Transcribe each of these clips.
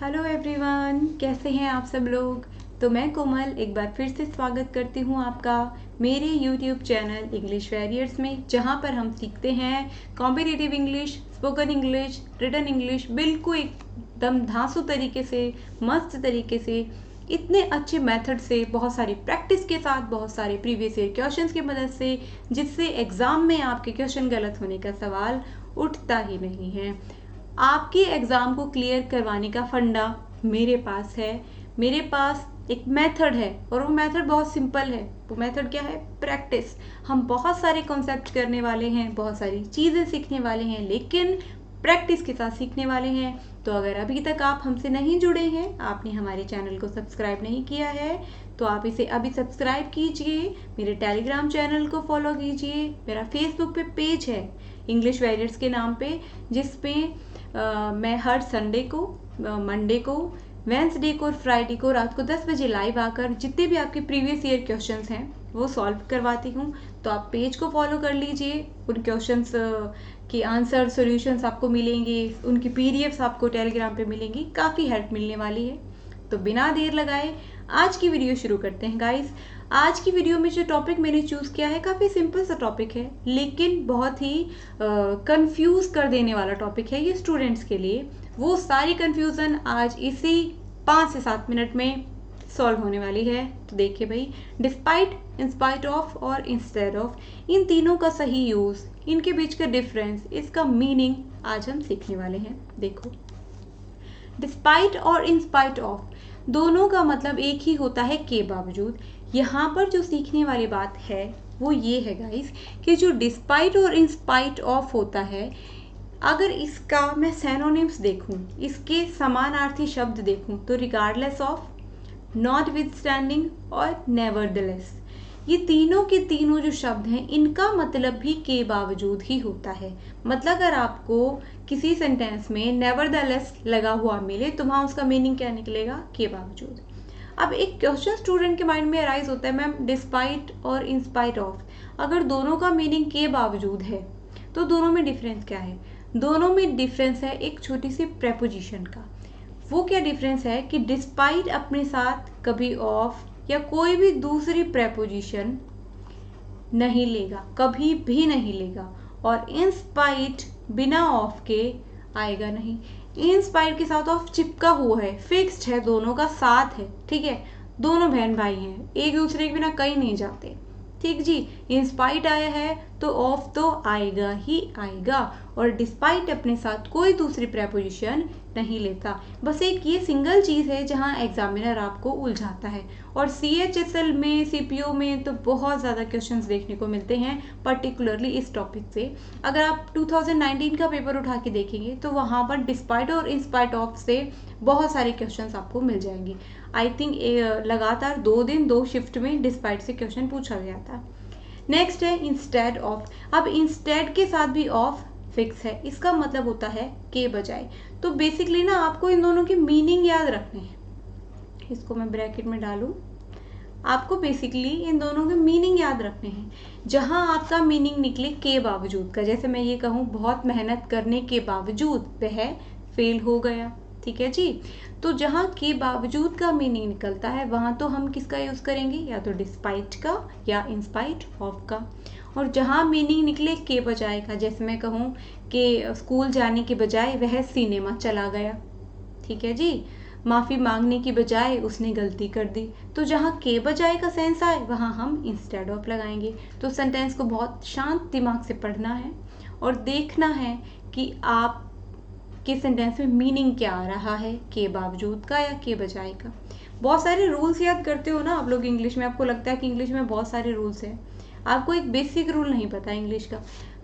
Hello everyone, कैसे हैं आप सब लोग। तो मैं कोमल एक बार फिर से स्वागत करती हूँ आपका मेरे यूट्यूब चैनल इंग्लिश वॉरियर्स में, जहाँ पर हम सीखते हैं competitive English, spoken English, written English, बिल्कुल एकदम धांसू तरीके से, मस्त तरीके से, इतने अच्छे मेथड से, बहुत सारी प्रैक्टिस के साथ, बहुत सारे प्रीवियस ईयर क्वेश्चंस की मदद से, जिससे एग्ज़ाम में आपके क्वेश्चन गलत होने का सवाल उठता ही नहीं है। आपके एग्ज़ाम को क्लियर करवाने का फंडा मेरे पास है। मेरे पास एक मेथड है और वो मेथड बहुत सिंपल है। वो मेथड क्या है? प्रैक्टिस। हम बहुत सारे कॉन्सेप्ट करने वाले हैं, बहुत सारी चीज़ें सीखने वाले हैं, लेकिन प्रैक्टिस के साथ सीखने वाले हैं। तो अगर अभी तक आप हमसे नहीं जुड़े हैं, आपने हमारे चैनल को सब्सक्राइब नहीं किया है, तो आप इसे अभी सब्सक्राइब कीजिए। मेरे टेलीग्राम चैनल को फॉलो कीजिए। मेरा फेसबुक पे पेज है इंग्लिश वॉरियर्स के नाम पे, जिसपे मैं हर संडे को, मंडे को, वेंसडे को और फ्राइडे को रात को 10 बजे लाइव आकर जितने भी आपके प्रीवियस ईयर क्वेश्चंस हैं वो सॉल्व करवाती हूँ। तो आप पेज को फॉलो कर लीजिए। उन क्वेश्चंस के आंसर सॉल्यूशंस आपको मिलेंगे, उनकी पीडीएफ्स आपको टेलीग्राम पे मिलेंगी। काफ़ी हेल्प मिलने वाली है। तो बिना देर लगाए आज की वीडियो शुरू करते हैं गाइस। आज की वीडियो में जो टॉपिक मैंने चूज़ किया है काफ़ी सिंपल सा टॉपिक है, लेकिन बहुत ही कंफ्यूज कर देने वाला टॉपिक है ये स्टूडेंट्स के लिए। वो सारी कंफ्यूजन आज इसी 5 से 7 मिनट में सॉल्व होने वाली है। तो देखिए भाई, डिस्पाइट, इंस्पाइट ऑफ और इंस्टेड ऑफ, इन तीनों का सही यूज़, इनके बीच का डिफरेंस, इसका मीनिंग आज हम सीखने वाले हैं। देखो, डिस्पाइट और इंस्पाइट ऑफ दोनों का मतलब एक ही होता है, के बावजूद। यहाँ पर जो सीखने वाली बात है वो ये है गाइस कि जो डिस्पाइट और इंस्पाइट ऑफ होता है, अगर इसका मैं सैनोनिम्स देखूं, इसके समानार्थी शब्द देखूं, तो रिगार्डलेस ऑफ, नॉट विथस्टैंडिंग और नेवरदलेस, ये तीनों के तीनों जो शब्द हैं इनका मतलब भी के बावजूद ही होता है। मतलब अगर आपको किसी सेंटेंस में नेवरदलेस लगा हुआ मिले तो वहाँ उसका मीनिंग क्या निकलेगा? के बावजूद। अब एक क्वेश्चन स्टूडेंट के माइंड में अराइज होता है, मैम डिस्पाइट और इंस्पाइट ऑफ, अगर दोनों का मीनिंग के बावजूद है तो दोनों में डिफरेंस क्या है? दोनों में डिफरेंस है एक छोटी सी प्रेपोजिशन का। वो क्या डिफरेंस है कि डिस्पाइट अपने साथ कभी ऑफ या कोई भी दूसरी प्रेपोजिशन नहीं लेगा, कभी भी नहीं लेगा, और इंस्पाइट बिना ऑफ के आएगा नहीं। इंस्पाइट के साथ ऑफ चिपका हुआ है, फिक्स्ड है, दोनों का साथ है, ठीक है। दोनों बहन भाई हैं, एक दूसरे के बिना कहीं नहीं जाते, ठीक जी। इंस्पाइट आया है तो ऑफ तो आएगा ही आएगा, और डिस्पाइट अपने साथ कोई दूसरी प्रेपोजिशन नहीं लेता। बस एक ये सिंगल चीज़ है जहाँ एग्जामिनर आपको उलझाता है। और CHSL में, CPO में तो बहुत ज़्यादा क्वेश्चंस देखने को मिलते हैं, पर्टिकुलरली इस टॉपिक से। अगर आप 2019 का पेपर उठा के देखेंगे तो वहाँ पर डिस्पाइट और इंस्पाइट ऑफ से बहुत सारे क्वेश्चंस आपको मिल जाएंगे। आई थिंक लगातार 2 दिन 2 शिफ्ट में डिस्पाइट से क्वेश्चन पूछा गया था। नेक्स्ट है इंस्टेड ऑफ। अब इंस्टेड के साथ भी ऑफ फिक्स है, इसका मतलब होता है के बजाय। तो बेसिकली ना आपको इन दोनों के मीनिंग याद रखने हैं। इसको मैं ब्रैकेट में डालूं। आपको बेसिकली इन दोनों के मीनिंग याद रखने हैं। जहां आपका मीनिंग निकले के बावजूद का, जैसे मैं ये कहूँ बहुत मेहनत करने के बावजूद वह फेल हो गया, ठीक है जी। तो जहाँ के बावजूद का मीनिंग निकलता है वहाँ तो हम किसका यूज़ करेंगे? या तो डिस्पाइट का या इंस्पाइट ऑफ का। और जहाँ मीनिंग निकले के बजाय का, जैसे मैं कहूँ कि स्कूल जाने के बजाय वह सिनेमा चला गया, ठीक है जी। माफ़ी मांगने की बजाय उसने गलती कर दी। तो जहाँ के बजाय का सेंस आए वहाँ हम इंस्टेड ऑफ लगाएंगे। तो सेंटेंस को बहुत शांत दिमाग से पढ़ना है और देखना है कि आप के सेंटेंस में मीनिंग क्या आ रहा है, के बावजूद का या के बजाय का। बहुत सारे रूल्स याद करते हो ना आप लोग इंग्लिश में, आपको लगता है कि इंग्लिश में बहुत सारे रूल्स हैं, आपको एक बेसिक रूल नहीं पता इंग्लिश का।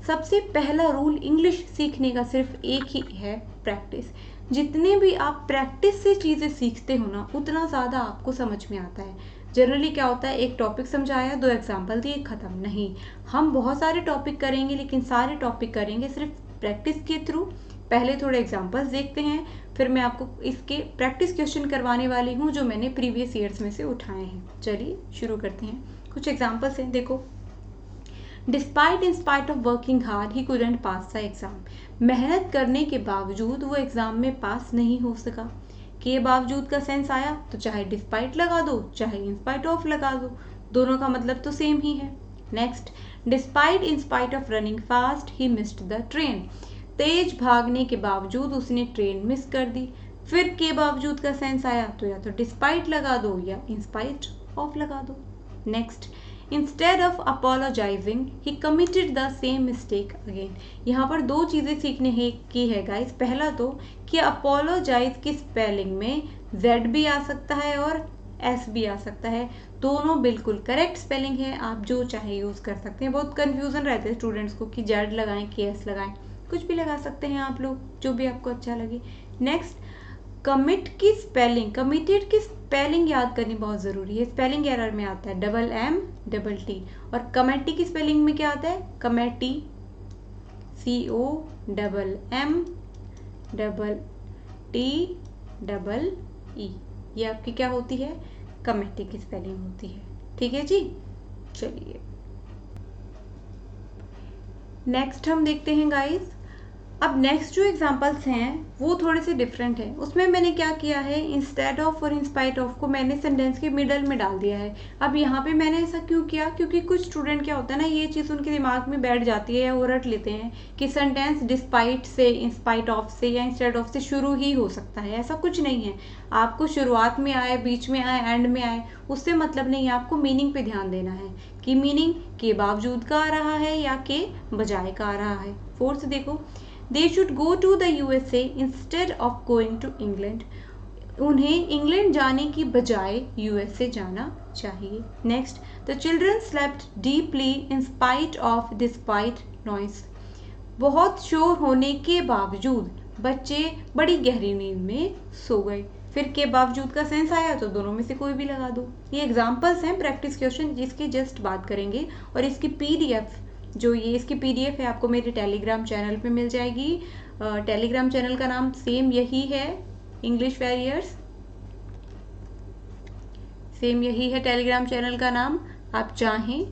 सबसे पहला रूल इंग्लिश सीखने का सिर्फ एक ही है, प्रैक्टिस। जितने भी आप प्रैक्टिस से चीज़ें सीखते हो ना, उतना ज़्यादा आपको समझ में आता है। जनरली क्या होता है, एक टॉपिक समझाया, 2 एग्जाम्पल दिए, ख़त्म। नहीं, हम बहुत सारे टॉपिक करेंगे, लेकिन सारे टॉपिक करेंगे सिर्फ प्रैक्टिस के थ्रू। पहले थोड़े एग्जाम्पल्स देखते हैं, फिर मैं आपको इसके प्रैक्टिस क्वेश्चन करवाने वाली हूँ जो मैंने प्रीवियस ईयर्स में से उठाए हैं। चलिए शुरू करते हैं। कुछ एग्जाम्पल्स हैं, देखो। Despite in spite of working hard he couldn't pass the exam. मेहनत करने के बावजूद वो एग्ज़ाम में पास नहीं हो सका। के बावजूद का सेंस आया तो चाहे डिस्पाइट लगा दो चाहे इंस्पाइट ऑफ लगा दो, दोनों का मतलब तो सेम ही है। Next, despite in spite of running fast he missed the train. तेज भागने के बावजूद उसने ट्रेन मिस कर दी। फिर के बावजूद का सेंस आया तो या तो डिस्पाइट लगा दो या इंस्पाइट ऑफ लगा दो। Next, instead of apologising he committed the same mistake again. यहाँ पर दो चीज़ें सीखने की है गाइस। पहला तो कि अपोलोजाइज की स्पेलिंग में जेड भी आ सकता है और एस भी आ सकता है, दोनों बिल्कुल करेक्ट स्पेलिंग है, आप जो चाहे यूज़ कर सकते हैं। बहुत कन्फ्यूज़न रहता है स्टूडेंट्स को कि जेड लगाएं कि एस लगाएं, कुछ भी लगा सकते हैं आप लोग, जो भी आपको अच्छा लगे। नेक्स्ट, कमिट की स्पेलिंग, कमिटेड की स्पेलिंग याद करनी बहुत ज़रूरी है। स्पेलिंग एरर में आता है डबल एम डबल टी, और कमेटी की स्पेलिंग में क्या आता है, committee, CO double M double T double E, ये आपकी क्या होती है, कमेटी की स्पेलिंग होती है। ठीक है जी, चलिए नेक्स्ट हम देखते हैं गाइस। अब नेक्स्ट जो एग्जांपल्स हैं वो थोड़े से डिफरेंट हैं। उसमें मैंने क्या किया है, इंस्टेड ऑफ और इंस्पाइट ऑफ को मैंने सेंटेंस के मिडल में डाल दिया है। अब यहाँ पे मैंने ऐसा क्यों किया, क्योंकि कुछ स्टूडेंट क्या होता है ना, ये चीज़ उनके दिमाग में बैठ जाती है या वो रट लेते हैं कि सेंटेंस डिस्पाइट से, इंस्पाइट ऑफ से या इंस्टेड ऑफ से शुरू ही हो सकता है। ऐसा कुछ नहीं है, आपको शुरुआत में आए, बीच में आए, एंड में आए, उससे मतलब नहीं है। आपको मीनिंग पे ध्यान देना है कि मीनिंग के बावजूद का आ रहा है या के बजाय का आ रहा है। फोर्थ देखो, They should go to the USA instead of going to England. उन्हें इंग्लैंड जाने की बजाय USA जाना चाहिए। Next, the children slept deeply in spite of despite noise. बहुत शोर होने के बावजूद बच्चे बड़ी गहरी नींद में सो गए। फिर के बावजूद का सेंस आया तो दोनों में से कोई भी लगा दो। ये एग्जाम्पल्स हैं प्रैक्टिस क्वेश्चन जिसकी जस्ट बात करेंगे, और इसकी PDF जो ये इसकी PDF है आपको मेरे टेलीग्राम चैनल पे मिल जाएगी। टेलीग्राम चैनल का नाम सेम यही है, इंग्लिश वैरियर्स, सेम यही है टेलीग्राम चैनल का नाम, आप चाहें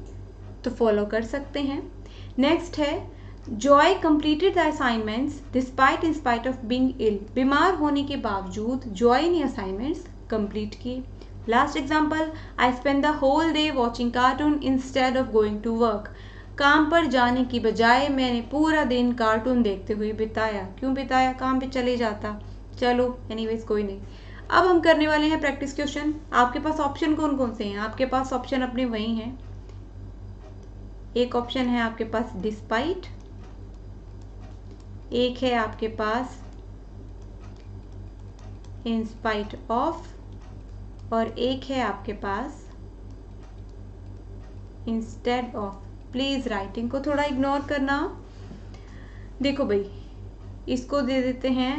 तो फॉलो कर सकते हैं। नेक्स्ट है, Joy completed the assignments despite in spite of being ill. बीमार होने के बावजूद जॉय ने असाइनमेंट्स कंप्लीट किए। Last example, I spend the whole day watching cartoon instead of going to work. काम पर जाने की बजाय मैंने पूरा दिन कार्टून देखते हुए बिताया। क्यों बिताया, काम पे चले जाता। चलो एनीवेज कोई नहीं। अब हम करने वाले हैं प्रैक्टिस क्वेश्चन। आपके पास ऑप्शन कौन कौन से हैं, आपके पास ऑप्शन अपने वही हैं। एक ऑप्शन है आपके पास डिस्पाइट, एक है आपके पास इंस्पाइट ऑफ, और एक है आपके पास इंस्टेड ऑफ। प्लीज राइटिंग को थोड़ा इग्नोर करना। देखो भाई, इसको दे देते हैं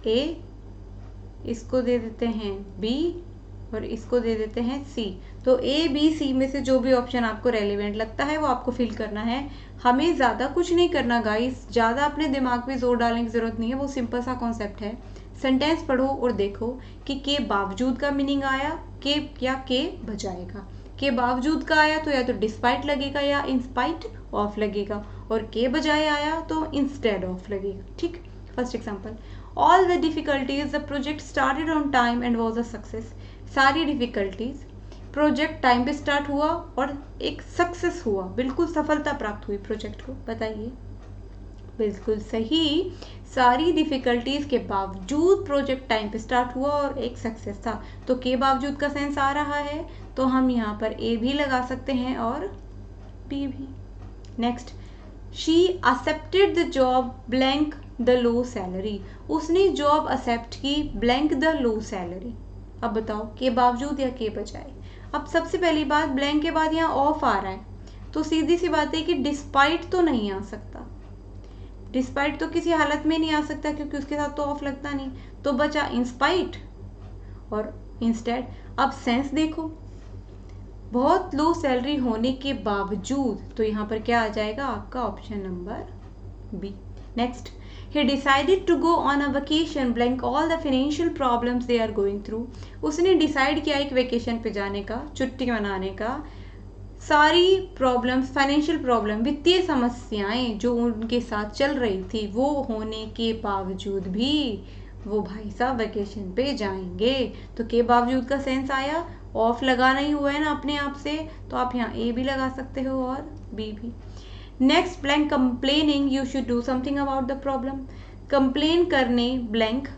A, इसको दे देते हैं B, और इसको दे देते हैं C। तो A, B, C में से जो भी ऑप्शन आपको रेलिवेंट लगता है वो आपको फिल करना है। हमें ज़्यादा कुछ नहीं करना गाइस, ज़्यादा अपने दिमाग पे जोर डालने की ज़रूरत नहीं है। वो सिंपल सा कॉन्सेप्ट है। सेंटेंस पढ़ो और देखो कि के बावजूद का मीनिंग आया के या के बजाय का। के बावजूद का आया तो या तो डिस्पाइट लगेगा या इंस्पाइट ऑफ लगेगा, और के बजाय आया तो इंस्टेड ऑफ लगेगा। ठीक, first example, all the difficulties the project started on time and was a success. सारी डिफिकल्टीज, प्रोजेक्ट टाइम पे स्टार्ट हुआ और एक सक्सेस हुआ, बिल्कुल सफलता प्राप्त हुई प्रोजेक्ट को। बताइए, बिल्कुल सही, सारी डिफिकल्टीज के बावजूद प्रोजेक्ट टाइम पे स्टार्ट हुआ और एक सक्सेस था। तो के बावजूद का सेंस आ रहा है तो हम यहाँ पर A भी लगा सकते हैं और B भी। Next, she accepted the job blank the low salary. उसने जॉब एक्सेप्ट की ब्लैंक द लो सैलरी। अब बताओ के बावजूद या के बजाय। अब सबसे पहली बात, ब्लैंक के बाद यहाँ ऑफ आ रहा है तो सीधी सी बात है कि डिस्पाइट तो नहीं आ सकता। डिस्पाइट तो किसी हालत में नहीं आ सकता क्योंकि उसके साथ तो ऑफ लगता नहीं। तो बचा इंस्पाइट और इंस्टेड। अब सेंस देखो, बहुत लो सैलरी होने के बावजूद, तो यहाँ पर क्या आ जाएगा आपका option number B. Next, he decided to go on a vacation blank all the financial problems they are going through. उसने डिसाइड किया एक वेकेशन पे जाने का, छुट्टी मनाने का। सारी प्रॉब्लम्स, फाइनेंशियल प्रॉब्लम, वित्तीय समस्याएं जो उनके साथ चल रही थी वो होने के बावजूद भी वो भाई साहब वेकेशन पे जाएंगे। तो के बावजूद का सेंस आया, ऑफ लगाना ही हुआ है ना अपने आप से, तो आप यहाँ ए भी लगा सकते हो और बी भी। Next blank complaining you should do something about the problem. Complain करने ब्लैंक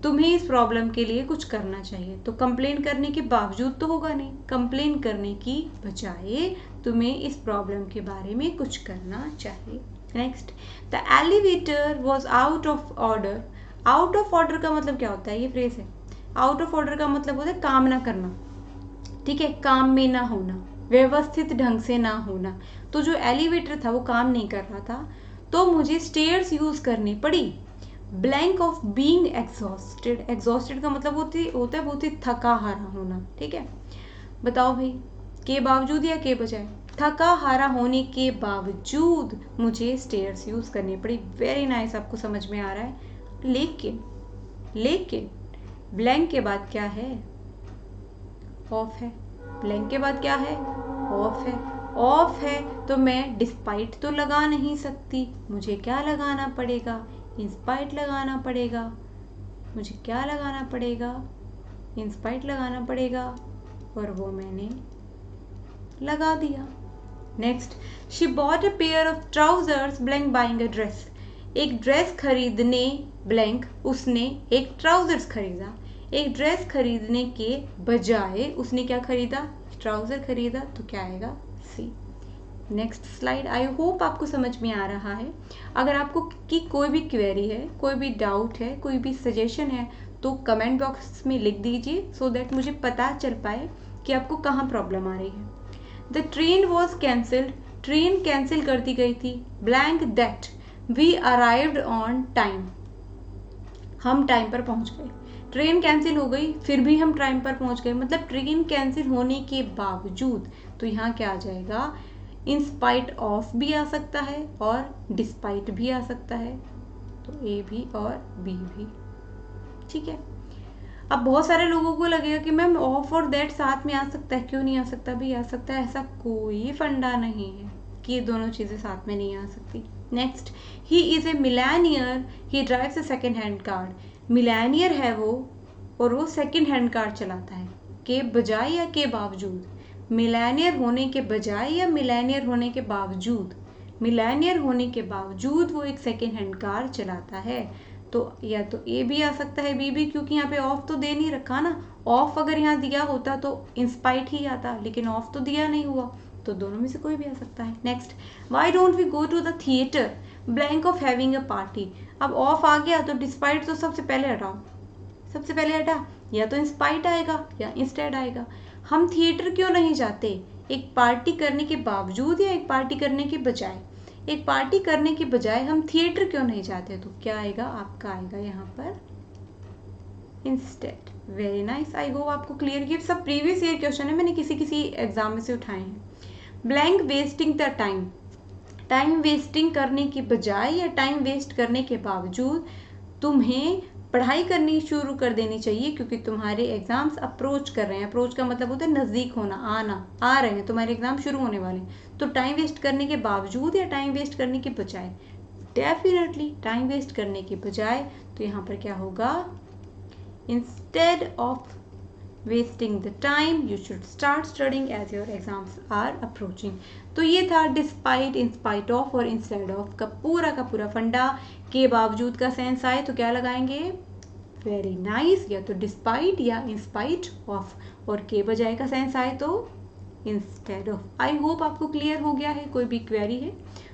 तुम्हें इस प्रॉब्लम के लिए कुछ करना चाहिए। तो कंप्लेन करने के बावजूद तो होगा नहीं, कंप्लेन करने की बजाय तुम्हें इस प्रॉब्लम के बारे में कुछ करना चाहिए। Next, the elevator was out of order. Out of order का मतलब क्या होता है, ये फ्रेज है। आउट ऑफ ऑर्डर का मतलब होता है काम ना करना, ठीक है, काम में ना होना, व्यवस्थित ढंग से ना होना। तो जो एलिवेटर था वो काम नहीं कर रहा था, तो मुझे स्टेयर्स यूज करनी पड़ी। Blank of being exhausted. Exhausted का मतलब होता है बहुत ही थका हारा होना, ठीक है। बताओ भाई, के बावजूद या के बजाय? थका हारा होने के बावजूद मुझे स्टेयर्स यूज करनी पड़ी। वेरी नाइस, आपको समझ में आ रहा है। लेकिन ब्लैंक के बाद क्या है? ऑफ है। ब्लैंक के बाद क्या है? ऑफ है। ऑफ है तो मैं डिस्पाइट तो लगा नहीं सकती, मुझे क्या लगाना पड़ेगा? इंस्पाइट लगाना पड़ेगा। मुझे क्या लगाना पड़ेगा? इंस्पाइट लगाना पड़ेगा, और वो मैंने लगा दिया। Next, she bought a pair of trousers blank buying a dress. एक ड्रेस खरीदने ब्लैंक उसने एक ट्राउजर्स खरीदा। एक ड्रेस खरीदने के बजाय उसने क्या खरीदा? ट्राउजर खरीदा। तो क्या आएगा? C. Next slide. I hope आपको समझ में आ रहा है। अगर आपको की कोई भी क्वेरी है, कोई भी डाउट है, कोई भी सजेशन है, तो कमेंट बॉक्स में लिख दीजिए, सो दैट मुझे पता चल पाए कि आपको कहाँ प्रॉब्लम आ रही है। The train was cancelled. Train cancel कर दी गई थी। Blank that we arrived on time. हम टाइम पर पहुंच गए। ट्रेन कैंसिल हो गई, फिर भी हम टाइम पर पहुंच गए, मतलब ट्रेन कैंसिल होने के बावजूद। तो यहाँ क्या आ जाएगा? इन स्पाइट ऑफ भी आ सकता है और डिस्पाइट भी आ सकता है। तो ए भी और बी भी, ठीक है। अब बहुत सारे लोगों को लगेगा कि मैम ऑफ और दैट साथ में आ सकता है, क्यों नहीं आ सकता? भी आ सकता है, ऐसा कोई फंडा नहीं है कि ये दोनों चीजें साथ में नहीं आ सकती। Next, he is a Millionaire, he drives a second hand car. Millionaire है वो, और वो सेकेंड हैंड कार चलाता है। के बजाय या के बावजूद? मिलेनियर होने के बजाय या मिलेनियर होने के बावजूद? मिलेनियर होने के बावजूद वो एक सेकेंड हैंड कार चलाता है। तो या तो ए भी आ सकता है, बी भी, क्योंकि यहाँ पे ऑफ तो दे नहीं रखा ना। ऑफ अगर यहाँ दिया होता तो इंस्पाइट ही आता, लेकिन ऑफ तो दिया नहीं हुआ, तो दोनों में से कोई भी आ सकता है। Next, why don't we go to the theatre blank of having a party. अब ऑफ आ गया तो डिस्पाइट तो सबसे पहले हटाओ, सबसे पहले हटा, या तो इंस्पाइट आएगा या इंस्टेड आएगा। हम थिएटर क्यों नहीं जाते? एक पार्टी करने के बावजूद या एक पार्टी करने के बजाय? एक पार्टी करने के बजाय हम थिएटर क्यों नहीं जाते? तो क्या आएगा? आपका आएगा यहाँ पर इंस्टेड। वेरी नाइस, आई होप आपको क्लियर। ये सब प्रीवियस ईयर क्वेश्चन है, मैंने किसी एग्जाम में से उठाए हैं। Blank wasting the time. Time wasting करने के बजाय या टाइम वेस्ट करने के बावजूद तुम्हें पढ़ाई करनी शुरू कर देनी चाहिए, क्योंकि तुम्हारे एग्जाम्स अप्रोच कर रहे हैं। अप्रोच का मतलब होता है नज़दीक होना, आना, आ रहे हैं, तुम्हारे एग्जाम शुरू होने वाले हैं। तो टाइम वेस्ट करने के बावजूद या टाइम वेस्ट करने के बजाय? डेफिनेटली टाइम वेस्ट करने के बजाय। तो यहाँ पर क्या होगा? Instead of wasting the time you should start studying as your exams are approaching. तो ये था डिस्पाइट, इंस्पाइट ऑफ और इंस्टेड ऑफ का पूरा फंडा। के बावजूद का सेंस आए तो क्या लगाएंगे? वेरी नाइस, या तो डिस्पाइट या इंस्पाइट ऑफ, और के बजाय का सेंस आए तो इंस्टेड ऑफ। आई होप आपको क्लियर हो गया है। कोई भी क्वेरी है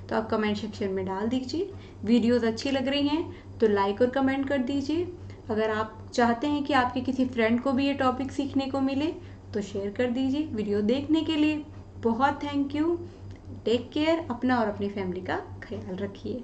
तो आप कमेंट सेक्शन में डाल दीजिए। वीडियोस अच्छी लग रही हैं तो लाइक और कमेंट कर दीजिए। अगर आप चाहते हैं कि आपके किसी फ्रेंड को भी ये टॉपिक सीखने को मिले तो शेयर कर दीजिए। वीडियो देखने के लिए बहुत थैंक यू। टेक केयर, अपना और अपनी फैमिली का ख्याल रखिए।